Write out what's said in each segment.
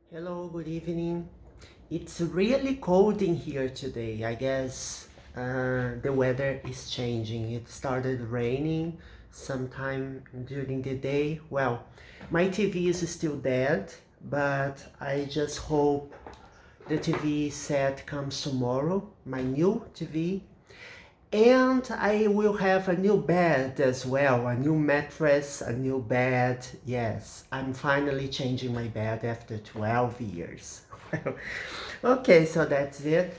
Hello, good evening. It's really cold in here today. I guess the weather is changing. It started raining sometime during the day. Well, my TV is still dead, but I just hope the TV set comes tomorrow, my new TV. And I will have a new bed as well, a new mattress, a new bed. Yes, I'm finally changing my bed after 12 years. Okay, so that's it.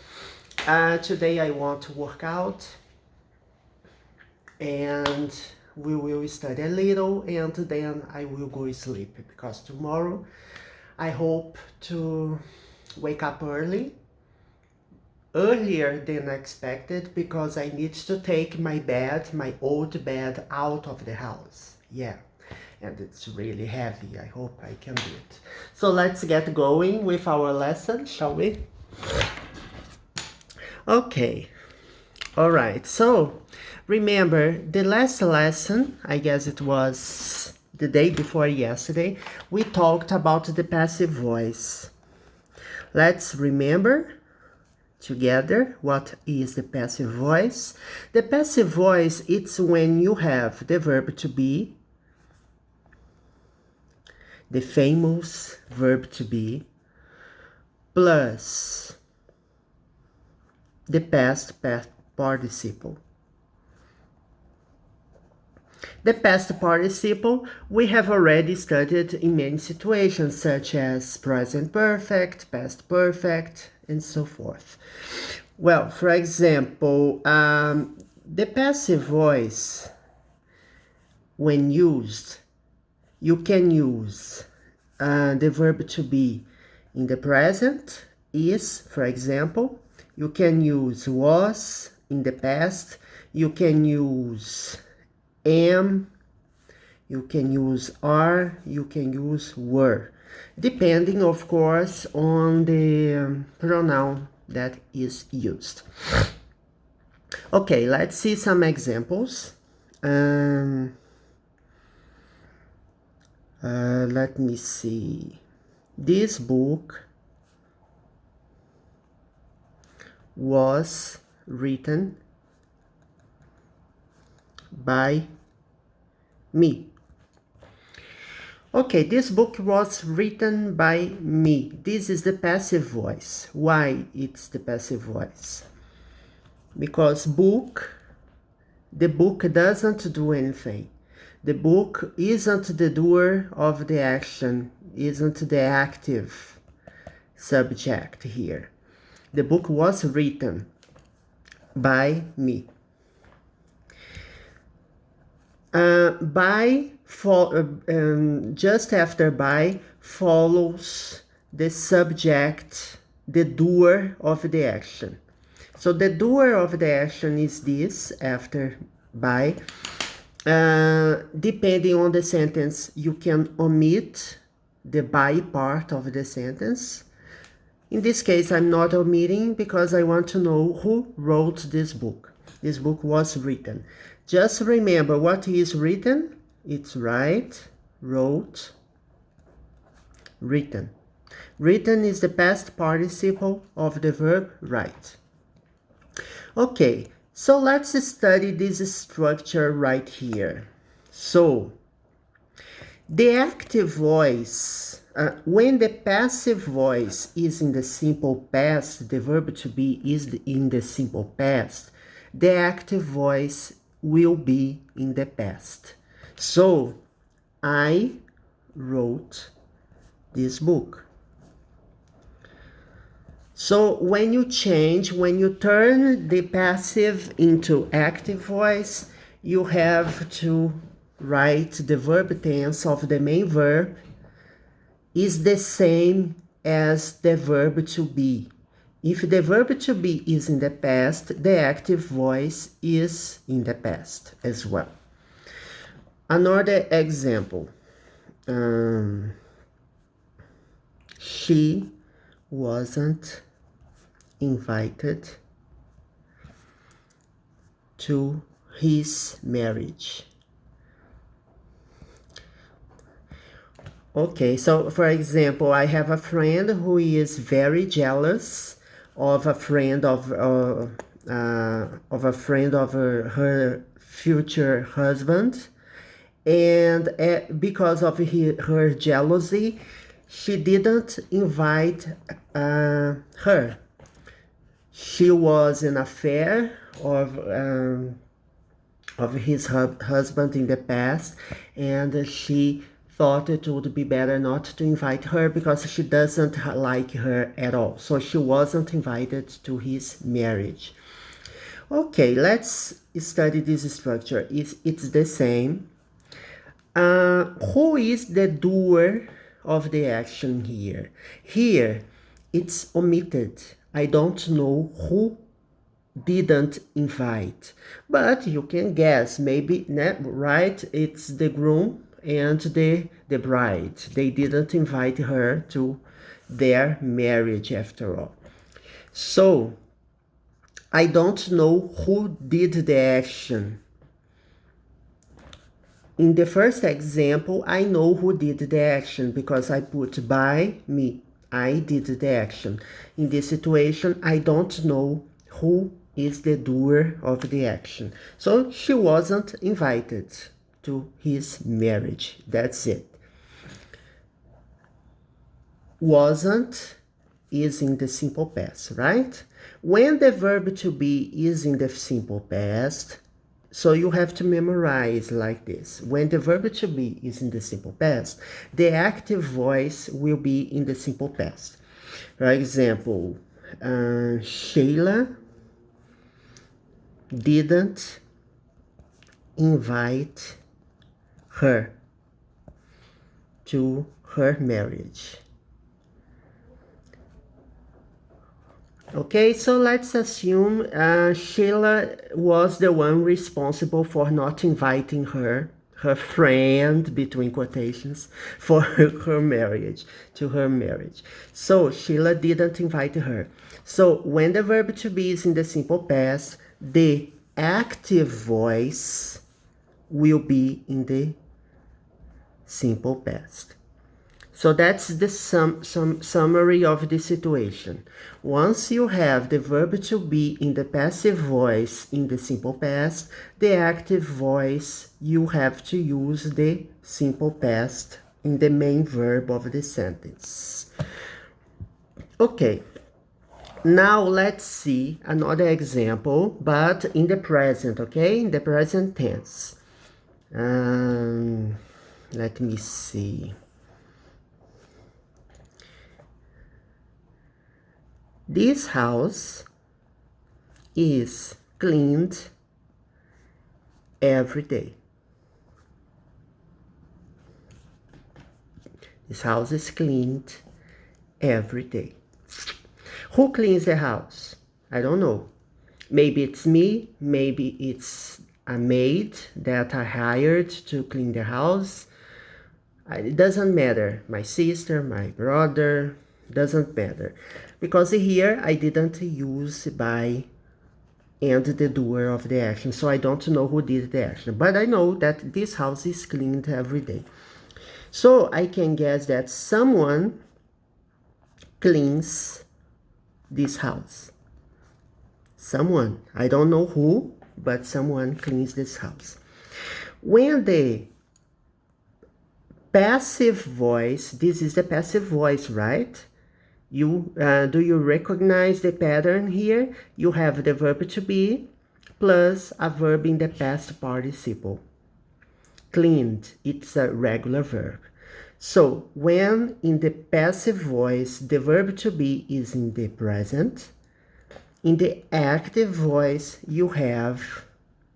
Today I want to work out and we will study a little and then I will go sleep because tomorrow I hope to wake up earlier than expected because I need to take my bed, my old bed, out of the house. Yeah, and it's really heavy. I hope I can do it. So let's get going with our lesson, shall we? Okay, all right. So remember the last lesson, I guess it was the day before yesterday, we talked about the passive voice. Let's remember together what is the passive voice. The passive voice, it's when you have the verb to be, the famous verb to be, plus the past participle. The past participle we have already studied in many situations such as present perfect, past perfect, and so forth. Well, for example, the passive voice, when used, you can use the verb to be in the present, is, for example. You can use was in the past. You can use am. You can use are. You can use were. Depending, of course, on the pronoun that is used. Okay, let's see some examples. Let me see. This book was written by me. Okay, this book was written by me. This is the passive voice. Why it's the passive voice? Because the book doesn't do anything. The book isn't the doer of the action, isn't the active subject here. The book was written by me. Just after by follows the subject, the doer of the action. So the doer of the action is this after by. Depending on the sentence, you can omit the by part of the sentence. In this case, I'm not omitting because I want to know who wrote this book. This book was written. Just remember what is written. It's write, wrote, written. Written is the past participle of the verb write. Okay, so let's study this structure right here. So, the active voice, when the passive voice is in the simple past, the verb to be is in the simple past, the active voice will be in the past. So, I wrote this book. So when you turn the passive into active voice, you have to write the verb tense of the main verb is the same as the verb to be. If the verb to be is in the past, the active voice is in the past as well. Another example. She wasn't invited to his marriage. Okay, so for example, I have a friend who is very jealous of a friend of her future husband, and because of her jealousy, she didn't invite her. She was in affair of his husband in the past, and she thought it would be better not to invite her because she doesn't like her at all. So she wasn't invited to his marriage. Okay, let's study this structure. It's the same. Who is the doer of the action here? Here, it's omitted. I don't know who didn't invite, but you can guess, maybe, right? It's the groom and the bride. They didn't invite her to their marriage after all. So I don't know who did the action. In the first example, I know who did the action because I put by me. I did the action. In this situation, I don't know who is the doer of the action. So she wasn't invited to his marriage. That's it. Wasn't is in the simple past, right? When the verb to be is in the simple past, so you have to memorize like this. When the verb to be is in the simple past, the active voice will be in the simple past. For example, Sheila didn't invite her to her marriage. Okay, so let's assume Sheila was the one responsible for not inviting her friend, between quotations, for her marriage, to her marriage. So Sheila didn't invite her. So when the verb to be is in the simple past, the active voice will be in the simple past. So that's the summary of the situation. Once you have the verb to be in the passive voice in the simple past, the active voice, you have to use the simple past in the main verb of the sentence. Okay, now let's see another example, but in the present, okay? In the present tense. Let me see. This house is cleaned every day. This house is cleaned every day. Who cleans the house? I don't know. Maybe it's me, maybe it's a maid that I hired to clean the house. It doesn't matter. My sister, my brother, doesn't matter. Because here I didn't use by and the doer of the action, so I don't know who did the action. But I know that this house is cleaned every day. So I can guess that someone cleans this house. Someone. I don't know who, but someone cleans this house. When the passive voice, this is the passive voice, right? Do you recognize the pattern here? You have the verb to be plus a verb in the past participle. Cleaned, it's a regular verb. So when in the passive voice, the verb to be is in the present, in the active voice, you have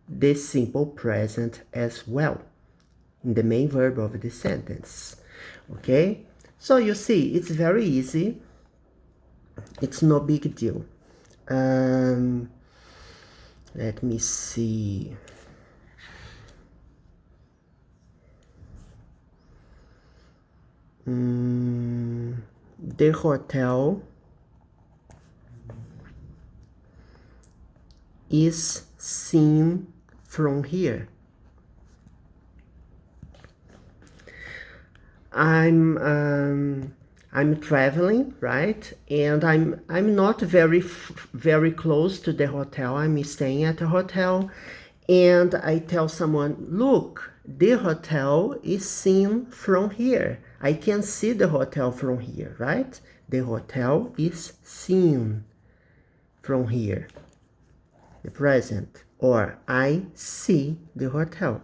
the simple present as well, in the main verb of the sentence. Okay? So you see, it's very easy. It's no big deal. Let me see. The hotel is seen from here. I'm traveling, right? And I'm not very close to the hotel. I'm staying at a hotel, and I tell someone, look, the hotel is seen from here. I can see the hotel from here, right? The hotel is seen from here. The present. Or I see the hotel.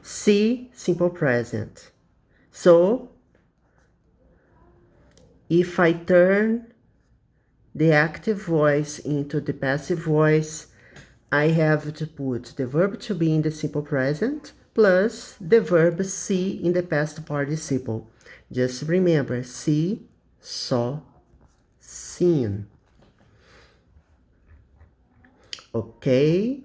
See, simple present. So, if I turn the active voice into the passive voice, I have to put the verb to be in the simple present plus the verb see in the past participle. Just remember, see, saw, seen. Okay?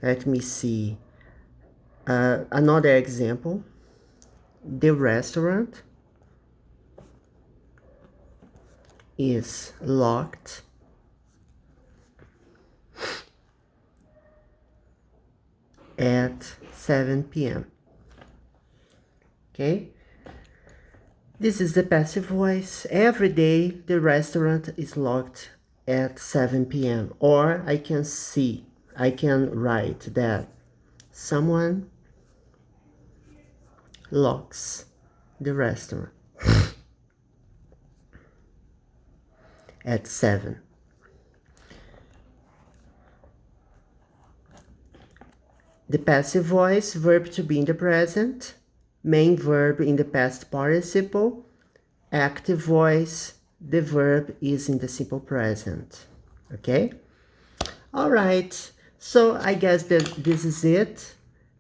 Let me see. Another example. The restaurant is locked at 7 p.m. Okay? This is the passive voice. Every day the restaurant is locked at 7 p.m. Or I can write that someone locks the restaurant at 7. The passive voice, verb to be in the present, main verb in the past participle, active voice, the verb is in the simple present. Okay? All right. So I guess that this is it.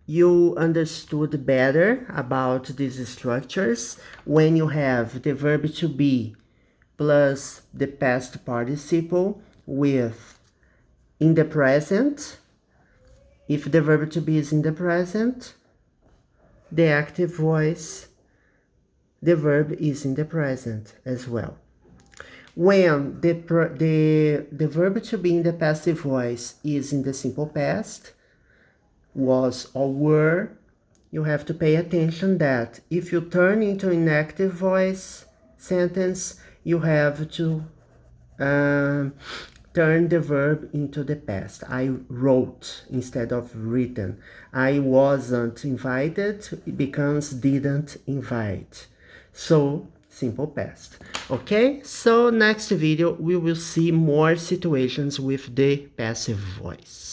You understood better about these structures when you have the verb to be plus the past participle with in the present. If the verb to be is in the present, the active voice, the verb is in the present as well. When the verb to be in the passive voice is in the simple past, was or were, you have to pay attention that if you turn into an active voice sentence, you have to turn the verb into the past. I wrote instead of written. I wasn't invited, it becomes didn't invite. So, simple past. Okay, so next video we will see more situations with the passive voice.